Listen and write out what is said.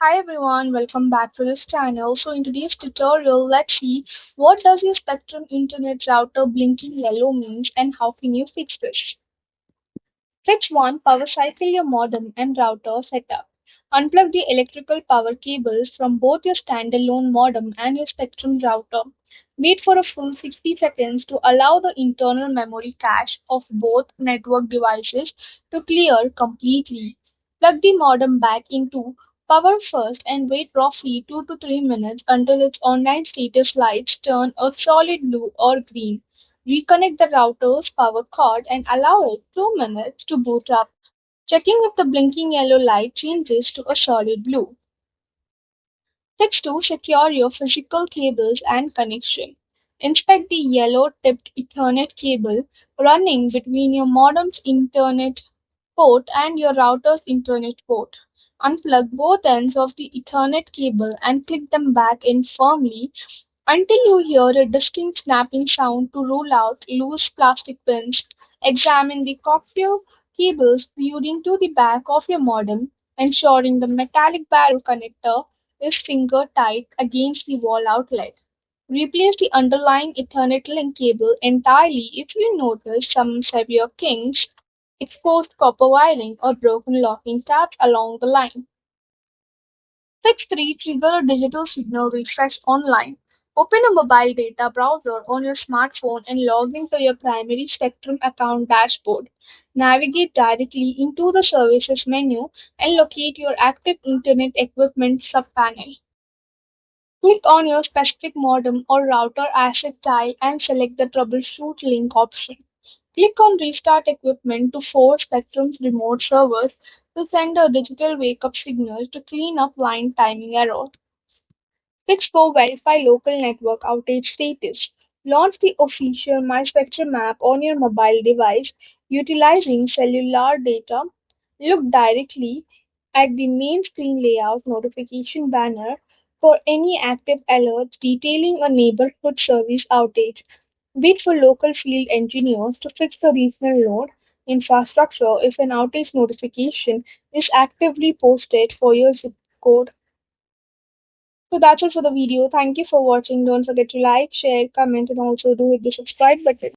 Hi everyone, welcome back to this channel. So in today's tutorial, let's see what does your Spectrum Internet router blinking yellow means and how can you fix this. Fix 1. Power cycle your modem and router setup. Unplug the electrical power cables from both your standalone modem and your Spectrum router. Wait for a full 60 seconds to allow the internal memory cache of both network devices to clear completely. Plug the modem back into power first and wait roughly 2 to 3 minutes until its online status lights turn a solid blue or green. Reconnect the router's power cord and allow it 2 minutes to boot up, checking if the blinking yellow light changes to a solid blue. Fix 2. Secure your physical cables and connection. Inspect the yellow-tipped Ethernet cable running between your modem's Ethernet port and your router's Ethernet port. Unplug both ends of the Ethernet cable and click them back in firmly until you hear a distinct snapping sound to rule out loose plastic pins. Examine the coaxial cables leading to the back of your modem, ensuring the metallic barrel connector is finger tight against the wall outlet. Replace the underlying Ethernet link cable entirely if you notice some severe kinks, exposed copper wiring, or broken locking tabs along the line. Fix 3. Trigger a digital signal refresh online. Open a mobile data browser on your smartphone and log into your primary Spectrum account dashboard. Navigate directly into the Services menu and locate your active Internet equipment subpanel. Click on your specific modem or router asset type and select the Troubleshoot link option. Click on Restart Equipment to force Spectrum's remote servers to send a digital wake-up signal to clean up line timing error. Fix 4. Verify local network outage status. Launch the official MySpectrum app on your mobile device utilizing cellular data. Look directly at the main screen layout notification banner for any active alerts detailing a neighborhood service outage. Wait for local field engineers to fix the regional load infrastructure if an outage notification is actively posted for your zip code. So that's it for the video. Thank you for watching. Don't forget to like, share, comment, and also do hit the subscribe button.